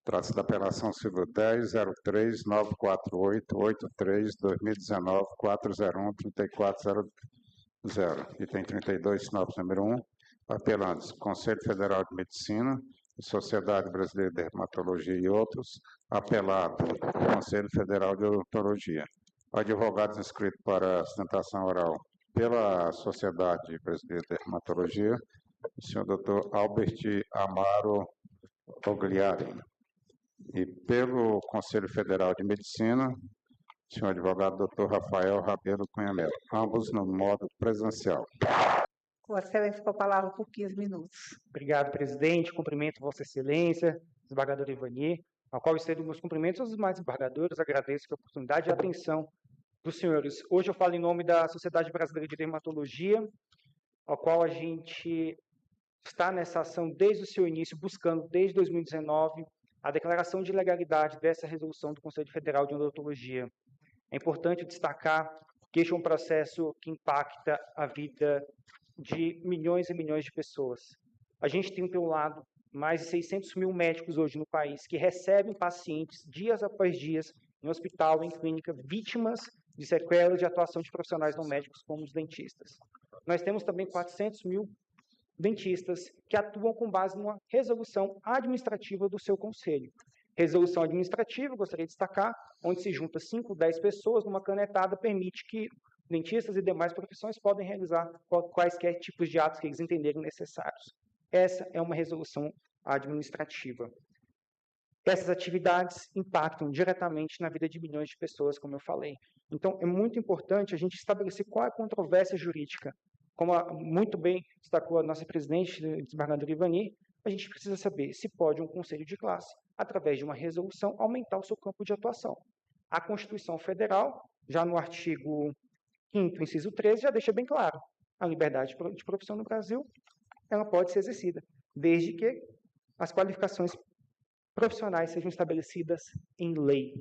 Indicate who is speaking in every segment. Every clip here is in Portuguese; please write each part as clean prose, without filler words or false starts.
Speaker 1: Trata-se da apelação civil 10.03.948.83/2019.401.3400, item 32, sinopse número 1, apelantes, Conselho Federal de Medicina, Sociedade Brasileira de Dermatologia e outros, apelado, Conselho Federal de Odontologia. Advogados inscritos para sustentação oral pela Sociedade Brasileira de Dermatologia, o senhor Dr. Albert Amaro Ogliari. E pelo Conselho Federal de Medicina, o senhor advogado Dr. Rafael Rabelo Cunha Melo, ambos no modo presencial.
Speaker 2: Com excelência, com a palavra por 15 minutos.
Speaker 3: Obrigado, presidente. Cumprimento Vossa Excelência, desembargador Ivani, ao qual estendo meus cumprimentos aos demais desembargadores. Agradeço a oportunidade e a atenção dos senhores. Hoje eu falo em nome da Sociedade Brasileira de Dermatologia, ao qual a gente está nessa ação desde o seu início, buscando desde 2019 a declaração de legalidade dessa resolução do Conselho Federal de Odontologia. É importante destacar que este é um processo que impacta a vida de milhões e milhões de pessoas. A gente tem, pelo lado, mais de 600 mil médicos hoje no país que recebem pacientes dias após dias em hospital, em clínica, vítimas de sequelas de atuação de profissionais não médicos como os dentistas. Nós temos também 400 mil dentistas que atuam com base numa resolução administrativa do seu conselho. Resolução administrativa, gostaria de destacar, onde se junta 5, 10 pessoas numa canetada, permite que dentistas e demais profissões podem realizar quaisquer tipos de atos que eles entenderem necessários. Essa é uma resolução administrativa. Essas atividades impactam diretamente na vida de milhões de pessoas, como eu falei. Então, é muito importante a gente estabelecer qual é a controvérsia jurídica. Como muito bem destacou a nossa presidente, desembargadora Ivani, a gente precisa saber se pode um conselho de classe, através de uma resolução, aumentar o seu campo de atuação. A Constituição Federal, já no artigo 5º, inciso 13, já deixa bem claro, a liberdade de profissão no Brasil, ela pode ser exercida, desde que as qualificações profissionais sejam estabelecidas em lei.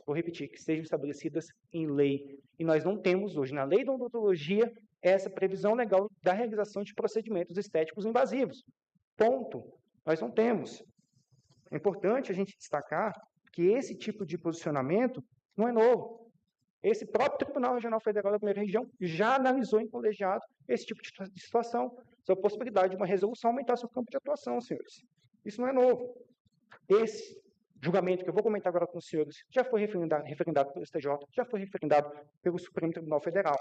Speaker 3: Vou repetir, que sejam estabelecidas em lei. E nós não temos hoje, na lei da odontologia, essa previsão legal da realização de procedimentos estéticos invasivos. Ponto. Nós não temos. É importante a gente destacar que esse tipo de posicionamento não é novo. Esse próprio Tribunal Regional Federal da Primeira Região já analisou em colegiado esse tipo de situação, sobre a possibilidade de uma resolução aumentar seu campo de atuação, senhores. Isso não é novo. Esse julgamento que eu vou comentar agora com os senhores já foi referendado pelo STJ, já foi referendado pelo Supremo Tribunal Federal.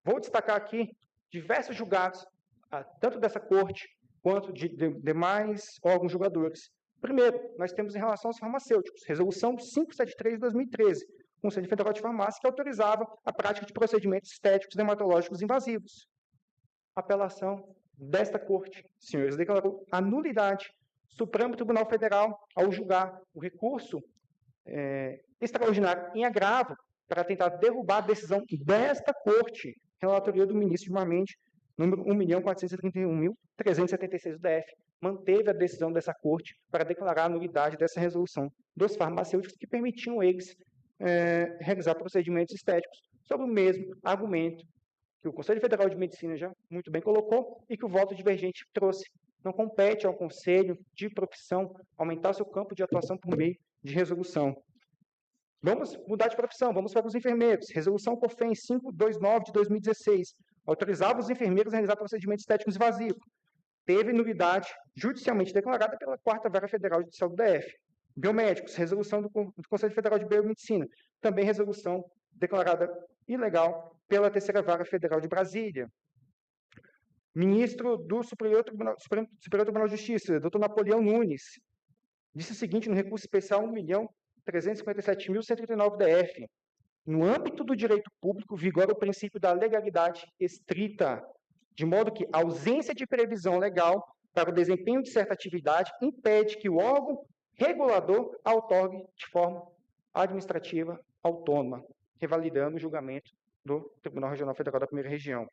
Speaker 3: Vou destacar aqui diversos julgados, tanto dessa corte quanto de demais órgãos julgadores. Primeiro, nós temos em relação aos farmacêuticos, resolução 573 de 2013, Conselho Federal de Farmácia, que autorizava a prática de procedimentos estéticos dermatológicos invasivos. Apelação desta corte, senhores, declarou a nulidade. Supremo Tribunal Federal, ao julgar o recurso extraordinário em agravo para tentar derrubar a decisão desta corte, relatoria do ministro Gilmar Mendes, número 1.431.376 do DF, manteve a decisão dessa corte para declarar a nulidade dessa resolução dos farmacêuticos que permitiam eles realizar procedimentos estéticos sobre o mesmo argumento que o Conselho Federal de Medicina já muito bem colocou e que o voto divergente trouxe. Não compete ao Conselho de Profissão aumentar seu campo de atuação por meio de resolução. Vamos mudar de profissão, vamos para os enfermeiros. Resolução COFEN 529 de 2016 autorizava os enfermeiros a realizar procedimentos estéticos invasivos. Teve nulidade judicialmente declarada pela 4ª Vara Federal Judicial do DF. Biomédicos, resolução do Conselho Federal de Biomedicina, também resolução declarada ilegal pela 3ª Vara Federal de Brasília. Ministro do Superior Tribunal de Justiça, Dr. Napoleão Nunes, disse o seguinte no recurso especial 1.357.139 DF. No âmbito do direito público, vigora o princípio da legalidade estrita, de modo que a ausência de previsão legal para o desempenho de certa atividade impede que o órgão regulador a outorgue de forma administrativa autônoma, revalidando o julgamento do Tribunal Regional Federal da Primeira Região.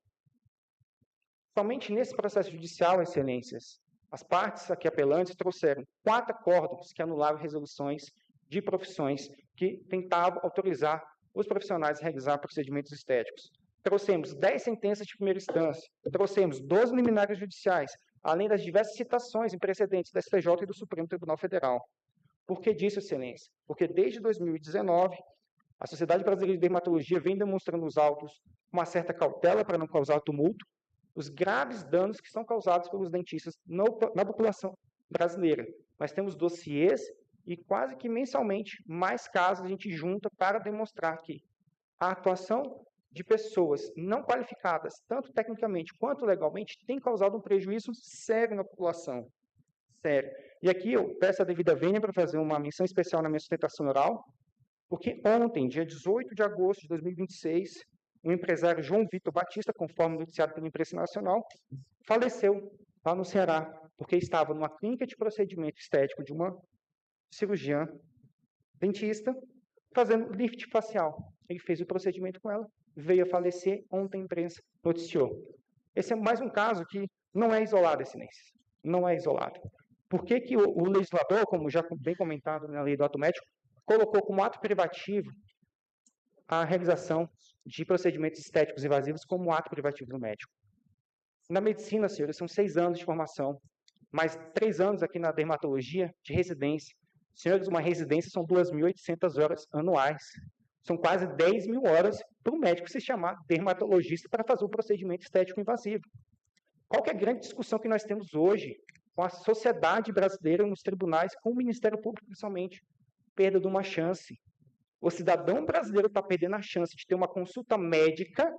Speaker 3: Somente nesse processo judicial, excelências, as partes aqui apelantes trouxeram 4 acórdãos que anularam resoluções de profissões que tentavam autorizar os profissionais a realizar procedimentos estéticos. Trouxemos 10 sentenças de primeira instância, trouxemos 12 liminares judiciais, além das diversas citações em precedentes da STJ e do Supremo Tribunal Federal. Por que disso, Excelência? Porque desde 2019, a Sociedade Brasileira de Dermatologia vem demonstrando os autos uma certa cautela para não causar tumulto, os graves danos que são causados pelos dentistas na população brasileira. Nós temos dossiês e quase que mensalmente mais casos a gente junta para demonstrar que a atuação de pessoas não qualificadas, tanto tecnicamente quanto legalmente, tem causado um prejuízo sério na população. Sério. E aqui eu peço a devida vênia para fazer uma menção especial na minha sustentação oral, porque ontem, dia 18 de agosto de 2026, o empresário João Vitor Batista, conforme noticiado pela imprensa nacional, faleceu lá no Ceará, porque estava numa clínica de procedimento estético de uma cirurgiã dentista, fazendo lift facial. Ele fez o procedimento com ela, veio a falecer, ontem a imprensa noticiou. Esse é mais um caso que não é isolado, Excelência. Não é isolado. Por que que o legislador, como já bem comentado na lei do ato médico, colocou como ato privativo a realização de procedimentos estéticos invasivos como ato privativo do médico? Na medicina, senhores, são 6 anos de formação, mais 3 anos aqui na dermatologia de residência. Senhores, uma residência são 2.800 horas anuais. São quase 10 mil horas para o médico se chamar dermatologista para fazer um procedimento estético invasivo. Qual que é a grande discussão que nós temos hoje com a sociedade brasileira nos tribunais, com o Ministério Público principalmente? Perda de uma chance. O cidadão brasileiro está perdendo a chance de ter uma consulta médica,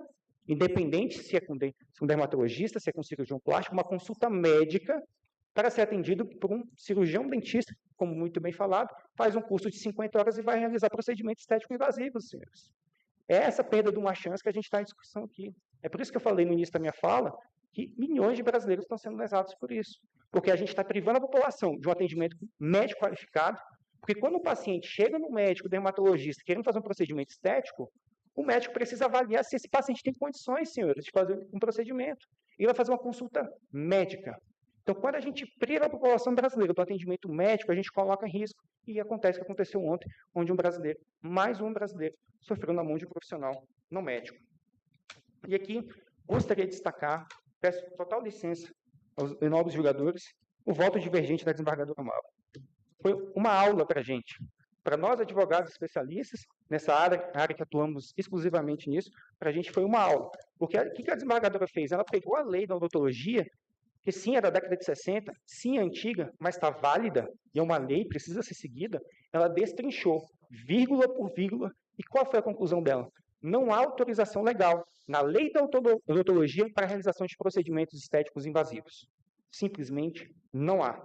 Speaker 3: independente se é com um dermatologista, se é com um cirurgião plástico, uma consulta médica para ser atendido por um cirurgião dentista, como muito bem falado, faz um curso de 50 horas e vai realizar procedimentos estéticos invasivos, senhores. É essa perda de uma chance que a gente está em discussão aqui. É por isso que eu falei no início da minha fala que milhões de brasileiros estão sendo lesados por isso. Porque a gente está privando a população de um atendimento médico qualificado, porque quando o paciente chega no médico dermatologista querendo fazer um procedimento estético, o médico precisa avaliar se esse paciente tem condições, senhores, de fazer um procedimento. Ele vai fazer uma consulta médica. Então, quando a gente priva a população brasileira do atendimento médico, a gente coloca em risco. E acontece o que aconteceu ontem, onde um brasileiro, mais um brasileiro, sofreu na mão de um profissional não médico. E aqui, gostaria de destacar, peço total licença aos nobres julgadores, o voto divergente da desembargadora Mauro. Foi uma aula para a gente. Para nós, advogados especialistas, nessa área que atuamos exclusivamente nisso, para a gente foi uma aula. Porque o que a desembargadora fez? Ela pegou a lei da odontologia, que sim, é da década de 60, sim, é antiga, mas está válida, e é uma lei, precisa ser seguida. Ela destrinchou, vírgula por vírgula, e qual foi a conclusão dela? Não há autorização legal na lei da odontologia para a realização de procedimentos estéticos invasivos. Simplesmente não há.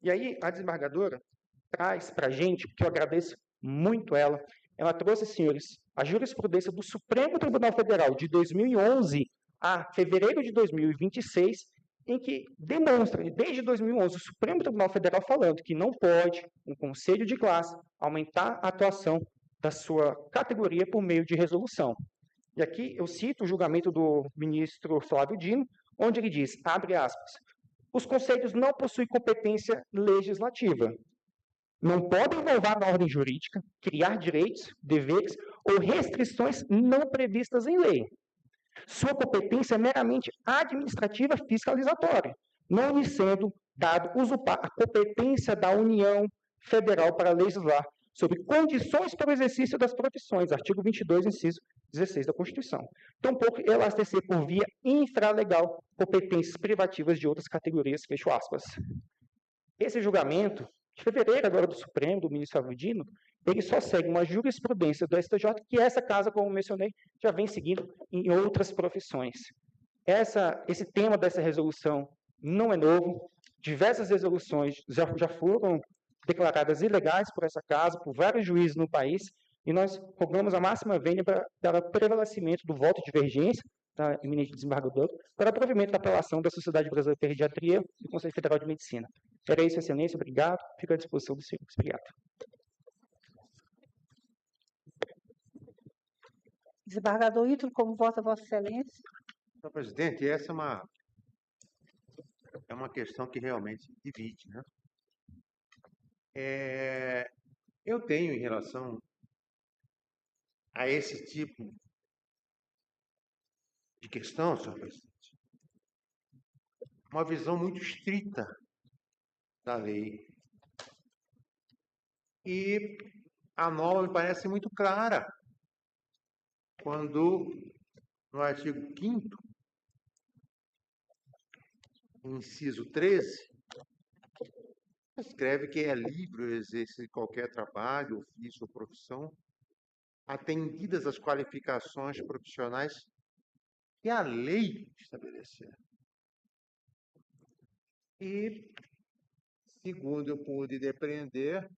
Speaker 3: E aí, a desembargadora traz para a gente, porque eu agradeço muito ela trouxe, senhores, a jurisprudência do Supremo Tribunal Federal de 2011 a fevereiro de 2026, em que demonstra, desde 2011, o Supremo Tribunal Federal falando que não pode um conselho de classe aumentar a atuação da sua categoria por meio de resolução. E aqui eu cito o julgamento do ministro Flávio Dino, onde ele diz, abre aspas, os conselhos não possuem competência legislativa. Não podem inovar na ordem jurídica, criar direitos, deveres ou restrições não previstas em lei. Sua competência é meramente administrativa fiscalizatória, não lhe sendo dado usurpar a competência da União Federal para legislar sobre condições para o exercício das profissões, artigo 22, inciso 16 da Constituição. Tampouco elastecer por via infralegal competências privativas de outras categorias, fecho aspas. Esse julgamento, de fevereiro agora do Supremo, do ministro Flávio Dino, ele só segue uma jurisprudência do STJ que essa casa, como mencionei, já vem seguindo em outras profissões. Esse tema dessa resolução não é novo, diversas resoluções já foram declaradas ilegais por essa casa, por vários juízes no país, e nós rogamos a máxima vênia para prevalecimento do voto de divergência da eminente desembargadora, para provimento da apelação da Sociedade Brasileira de Pediatria e do Conselho Federal de Medicina. Era isso, Excelência, obrigado, fico à disposição dos senhores. Obrigado.
Speaker 2: Desembargador Ítalo, como vota Vossa Excelência?
Speaker 4: Senhor presidente, essa é uma questão que realmente divide, né? Eu tenho, em relação a esse tipo de questão, senhor presidente, uma visão muito estrita da lei. E a norma me parece muito clara, quando no artigo 5º, inciso 13, escreve que é livre o exercício de qualquer trabalho, ofício ou profissão, atendidas as qualificações profissionais que a lei estabelecer. E, segundo eu pude depreender,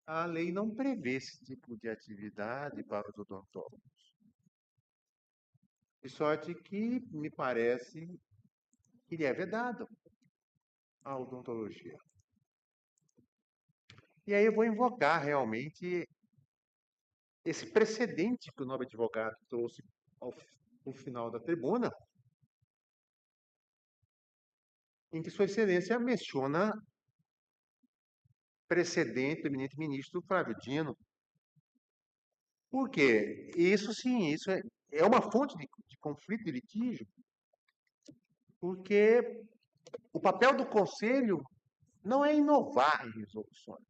Speaker 4: a lei não prevê esse tipo de atividade para os odontólogos. De sorte que me parece que ele é vedado a odontologia. E aí eu vou invocar realmente esse precedente que o nobre advogado trouxe ao final da tribuna, em que Sua Excelência menciona precedente do eminente ministro Flávio Dino. Por quê? Isso sim, isso é uma fonte de conflito, de litígio, porque o papel do conselho não é inovar em resoluções,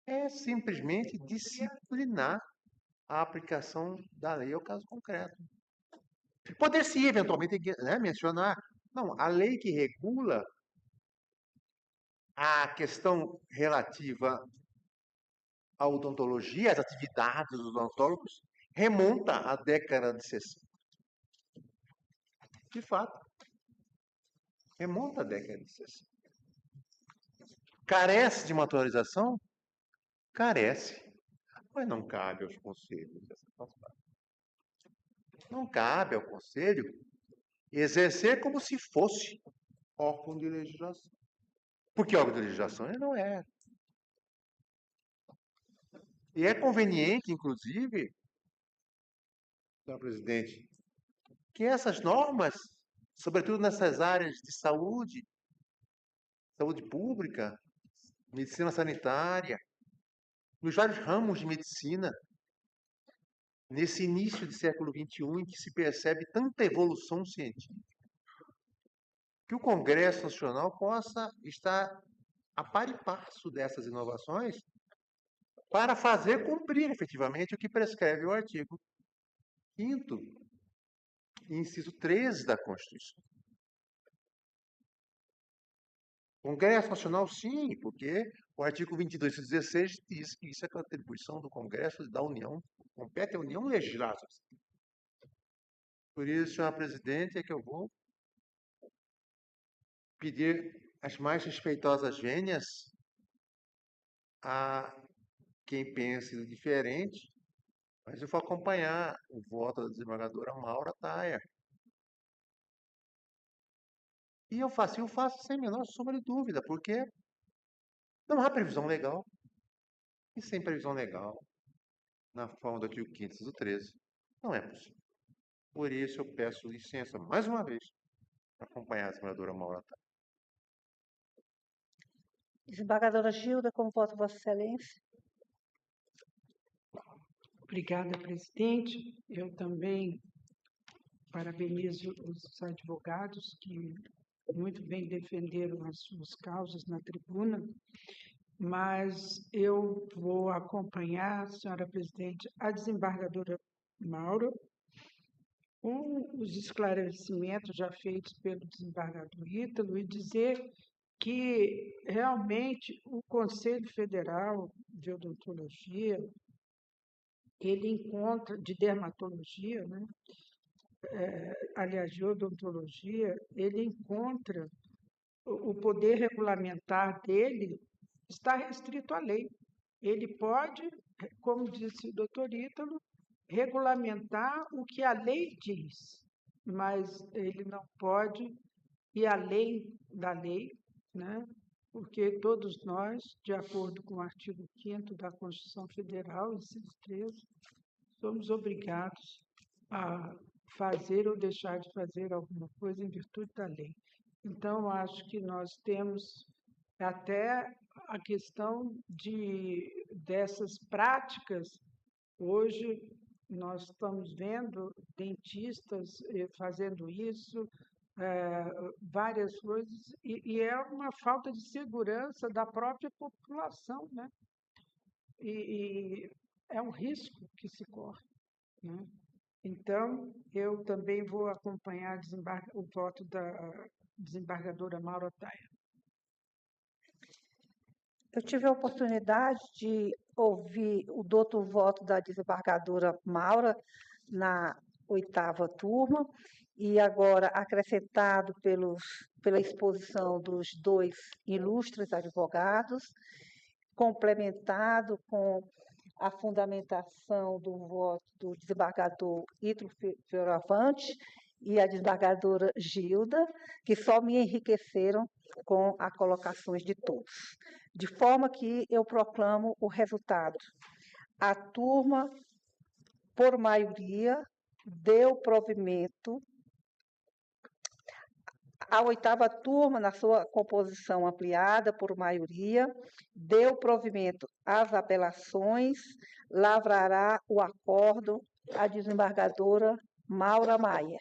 Speaker 4: é simplesmente disciplinar a aplicação da lei ao caso concreto. Poder-se eventualmente, né, mencionar, não, a lei que regula a questão relativa à odontologia, às atividades dos odontólogos, remonta à década de 60. De fato, remonta à década de 60. Carece de uma atualização? Carece. Mas não cabe aos conselhos essa parte. Não cabe ao conselho exercer como se fosse órgão de legislação. Porque órgão de legislação ele não é. E é conveniente, inclusive, senhor presidente, que essas normas, sobretudo nessas áreas de saúde, saúde pública, medicina sanitária, nos vários ramos de medicina, nesse início do século XXI, em que se percebe tanta evolução científica, que o Congresso Nacional possa estar a par e passo dessas inovações para fazer cumprir efetivamente o que prescreve o artigo 5º, inciso 13 da Constituição. Congresso Nacional, sim, porque o artigo 22 e 16 diz que isso é atribuição do Congresso da União, compete à União legislar. Por isso, senhora presidente, é que eu vou pedir as mais respeitosas vênias a quem pense diferente, mas eu vou acompanhar o voto da desembargadora Maura Taia. E eu faço sem a menor sombra de dúvida, porque não há previsão legal. E sem previsão legal, na forma do artigo 5º, inciso 13, não é possível. Por isso eu peço licença, mais uma vez, para acompanhar a desembargadora Maura Taia.
Speaker 2: Desembargadora Gilda, como vota Vossa Excelência?
Speaker 5: Obrigada, presidente. Eu também parabenizo os advogados que muito bem defenderam as suas causas na tribuna, mas eu vou acompanhar, senhora presidente, a desembargadora Maura, com os esclarecimentos já feitos pelo desembargador Ítalo, e dizer que realmente o Conselho Federal de Odontologia, ele encontra, de dermatologia, né? Aliás, de odontologia, ele encontra o poder regulamentar dele está restrito à lei. Ele pode, como disse o doutor Ítalo, regulamentar o que a lei diz, mas ele não pode ir além da lei, né? Porque todos nós, de acordo com o artigo 5º da Constituição Federal, inciso 13, somos obrigados a fazer ou deixar de fazer alguma coisa em virtude da lei. Então, acho que nós temos até a questão dessas práticas. Hoje, nós estamos vendo dentistas fazendo isso, várias coisas, e é uma falta de segurança da própria população, né? E é um risco que se corre, né? Então, eu também vou acompanhar o voto da desembargadora Maura Taia.
Speaker 2: Eu tive a oportunidade de ouvir o duplo voto da desembargadora Maura na 8ª turma, e agora acrescentado pela exposição dos 2 ilustres advogados, complementado com a fundamentação do voto do desembargador Ítalo Fioravante e a desembargadora Gilda, que só me enriqueceram com as colocações de todos. De forma que eu proclamo o resultado. A turma, por maioria, deu provimento. A 8ª turma, na sua composição ampliada por maioria, deu provimento às apelações, lavrará o acordo a desembargadora Maura Maia.